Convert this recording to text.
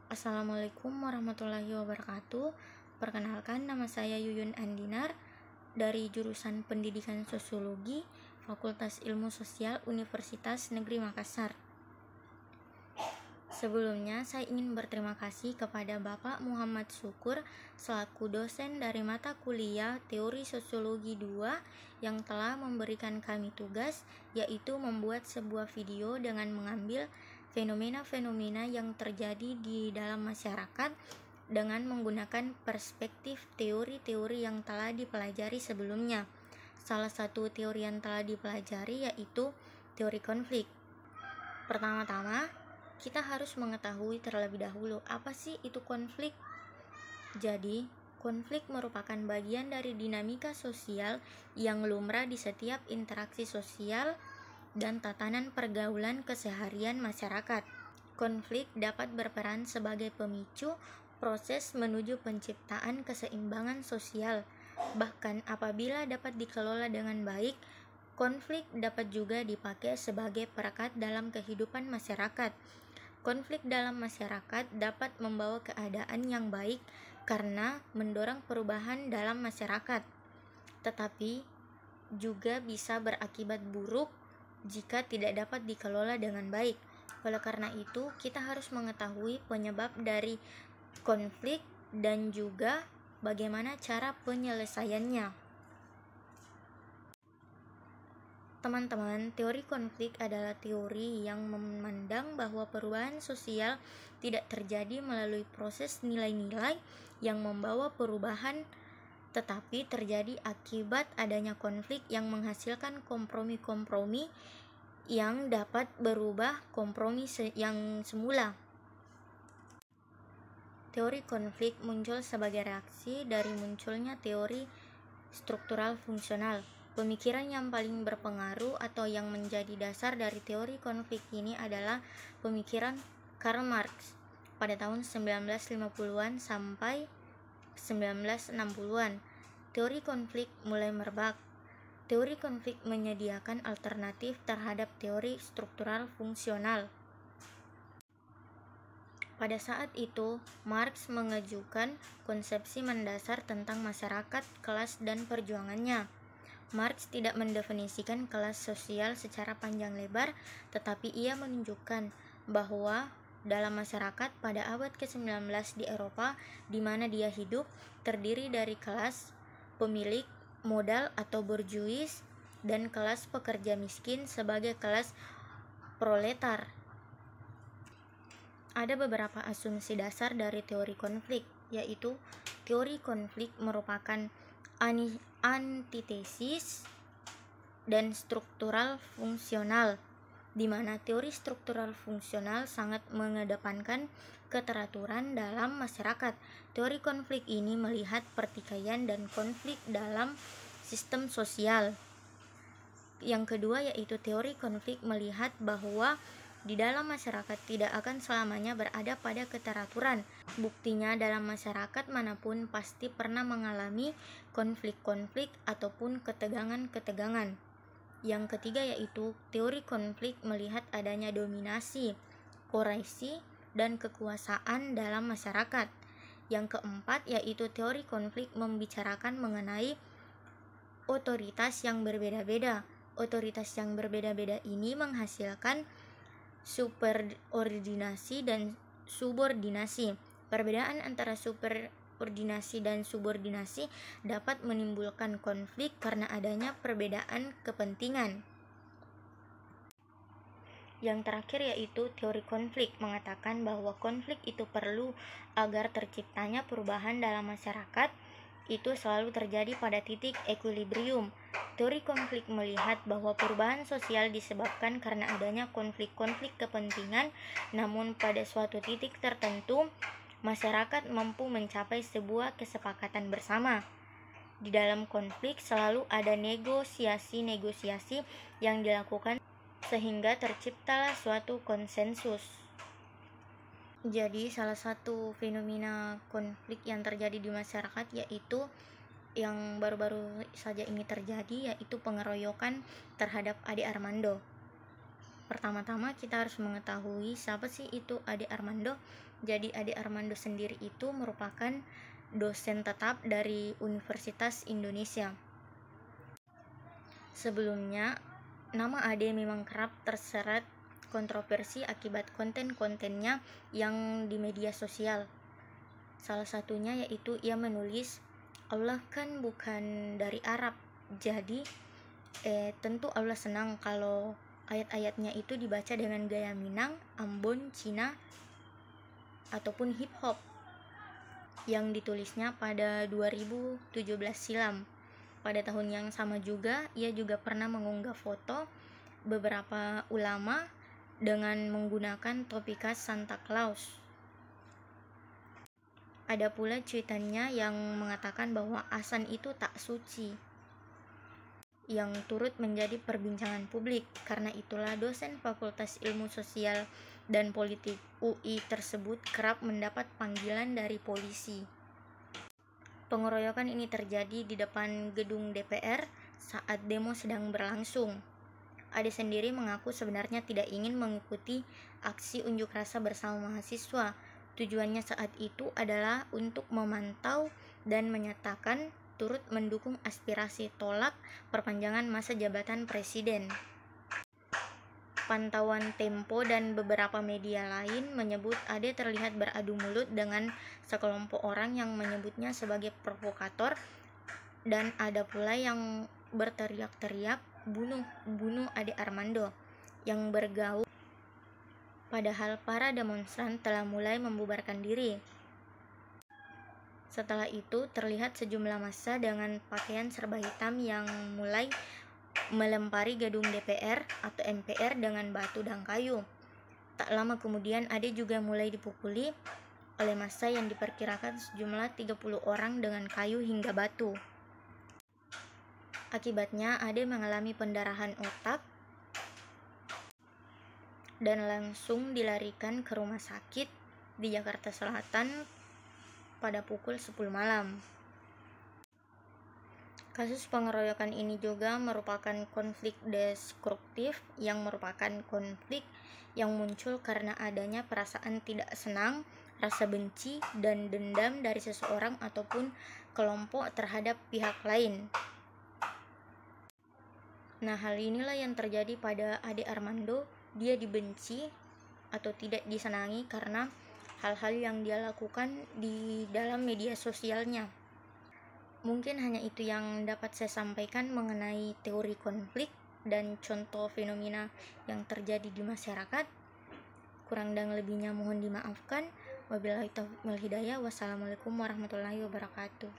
Assalamualaikum warahmatullahi wabarakatuh. Perkenalkan, nama saya Yuyun Andinar dari jurusan Pendidikan Sosiologi, Fakultas Ilmu Sosial Universitas Negeri Makassar. Sebelumnya, saya ingin berterima kasih kepada Bapak Muhammad Syukur selaku dosen dari mata kuliah Teori Sosiologi 2 yang telah memberikan kami tugas, yaitu membuat sebuah video dengan mengambil fenomena-fenomena yang terjadi di dalam masyarakat dengan menggunakan perspektif teori-teori yang telah dipelajari sebelumnya. Salah satu teori yang telah dipelajari yaitu teori konflik. Pertama-tama, kita harus mengetahui terlebih dahulu apa sih itu konflik. Jadi, konflik merupakan bagian dari dinamika sosial yang lumrah di setiap interaksi sosial dan tatanan pergaulan keseharian masyarakat. Konflik dapat berperan sebagai pemicu proses menuju penciptaan keseimbangan sosial. Bahkan apabila dapat dikelola dengan baik, konflik dapat juga dipakai sebagai perekat dalam kehidupan masyarakat. Konflik dalam masyarakat dapat membawa keadaan yang baik karena mendorong perubahan dalam masyarakat, tetapi juga bisa berakibat buruk jika tidak dapat dikelola dengan baik. Oleh karena itu, kita harus mengetahui penyebab dari konflik dan juga bagaimana cara penyelesaiannya. Teman-teman, teori konflik adalah teori yang memandang bahwa perubahan sosial tidak terjadi melalui proses nilai-nilai yang membawa perubahan, tetapi terjadi akibat adanya konflik yang menghasilkan kompromi-kompromi yang dapat berubah kompromi yang semula. Teori konflik muncul sebagai reaksi dari munculnya teori struktural fungsional. Pemikiran yang paling berpengaruh atau yang menjadi dasar dari teori konflik ini adalah pemikiran Karl Marx pada tahun 1950-an sampai 1960-an. Teori konflik mulai merebak. Teori konflik menyediakan alternatif terhadap teori struktural fungsional. Pada saat itu, Marx mengajukan konsepsi mendasar tentang masyarakat, kelas, dan perjuangannya. Marx tidak mendefinisikan kelas sosial secara panjang lebar, tetapi ia menunjukkan bahwa dalam masyarakat pada abad ke-19 di Eropa, di mana dia hidup, terdiri dari kelas pemilik modal atau borjuis dan kelas pekerja miskin sebagai kelas proletar. Ada beberapa asumsi dasar dari teori konflik, yaitu teori konflik merupakan antitesis dan struktural fungsional, di mana teori struktural fungsional sangat mengedepankan keteraturan dalam masyarakat. Teori konflik ini melihat pertikaian dan konflik dalam sistem sosial. Yang kedua yaitu teori konflik melihat bahwa di dalam masyarakat tidak akan selamanya berada pada keteraturan. Buktinya dalam masyarakat manapun pasti pernah mengalami konflik-konflik ataupun ketegangan-ketegangan. Yang ketiga yaitu teori konflik melihat adanya dominasi, koersi, dan kekuasaan dalam masyarakat. Yang keempat yaitu teori konflik membicarakan mengenai otoritas yang berbeda-beda. Otoritas yang berbeda-beda ini menghasilkan superordinasi dan subordinasi. Perbedaan antara superordinasi dan subordinasi dapat menimbulkan konflik karena adanya perbedaan kepentingan. Yang terakhir yaitu teori konflik mengatakan bahwa konflik itu perlu agar terciptanya perubahan dalam masyarakat itu selalu terjadi pada titik equilibrium. Teori konflik melihat bahwa perubahan sosial disebabkan karena adanya konflik-konflik kepentingan, namun pada suatu titik tertentu masyarakat mampu mencapai sebuah kesepakatan bersama. Di dalam konflik selalu ada negosiasi-negosiasi yang dilakukan sehingga terciptalah suatu konsensus. Jadi salah satu fenomena konflik yang terjadi di masyarakat yaitu yang baru-baru saja ini terjadi, yaitu pengeroyokan terhadap Ade Armando. Pertama-tama kita harus mengetahui siapa sih itu Ade Armando. Jadi Ade Armando sendiri itu merupakan dosen tetap dari Universitas Indonesia. Sebelumnya, nama Ade memang kerap terseret kontroversi akibat konten-kontennya yang di media sosial. Salah satunya yaitu ia menulis, Allah kan bukan dari Arab, jadi tentu Allah senang kalau ayat-ayatnya itu dibaca dengan gaya Minang, Ambon, Cina, ataupun hip hop yang ditulisnya pada 2017 silam. Pada tahun yang sama juga, ia juga pernah mengunggah foto beberapa ulama dengan menggunakan topi khas Santa Claus. Ada pula cuitannya yang mengatakan bahwa azan itu tak suci, yang turut menjadi perbincangan publik. Karena itulah dosen Fakultas Ilmu Sosial dan Politik UI tersebut kerap mendapat panggilan dari polisi. Pengeroyokan ini terjadi di depan gedung DPR saat demo sedang berlangsung. Ade sendiri mengaku sebenarnya tidak ingin mengikuti aksi unjuk rasa bersama mahasiswa. Tujuannya saat itu adalah untuk memantau dan menyatakan turut mendukung aspirasi tolak perpanjangan masa jabatan presiden. Pantauan Tempo dan beberapa media lain menyebut Ade terlihat beradu mulut dengan sekelompok orang yang menyebutnya sebagai provokator, dan ada pula yang berteriak-teriak bunuh Ade Armando yang bergaul. Padahal para demonstran telah mulai membubarkan diri. Setelah itu terlihat sejumlah massa dengan pakaian serba hitam yang mulai melempari gedung DPR atau MPR dengan batu dan kayu. Tak lama kemudian Ade juga mulai dipukuli oleh massa yang diperkirakan sejumlah 30 orang dengan kayu hingga batu. Akibatnya Ade mengalami pendarahan otak dan langsung dilarikan ke rumah sakit di Jakarta Selatan pada pukul 10 malam. Kasus pengeroyokan ini juga merupakan konflik destruktif, yang merupakan konflik yang muncul karena adanya perasaan tidak senang, rasa benci, dan dendam dari seseorang ataupun kelompok terhadap pihak lain. Nah, hal inilah yang terjadi pada Ade Armando. Dia dibenci atau tidak disenangi karena hal-hal yang dia lakukan di dalam media sosialnya. Mungkin hanya itu yang dapat saya sampaikan mengenai teori konflik dan contoh fenomena yang terjadi di masyarakat. Kurang dan lebihnya mohon dimaafkan. Wabillahi taufiq wal hidayah. Wassalamualaikum warahmatullahi wabarakatuh.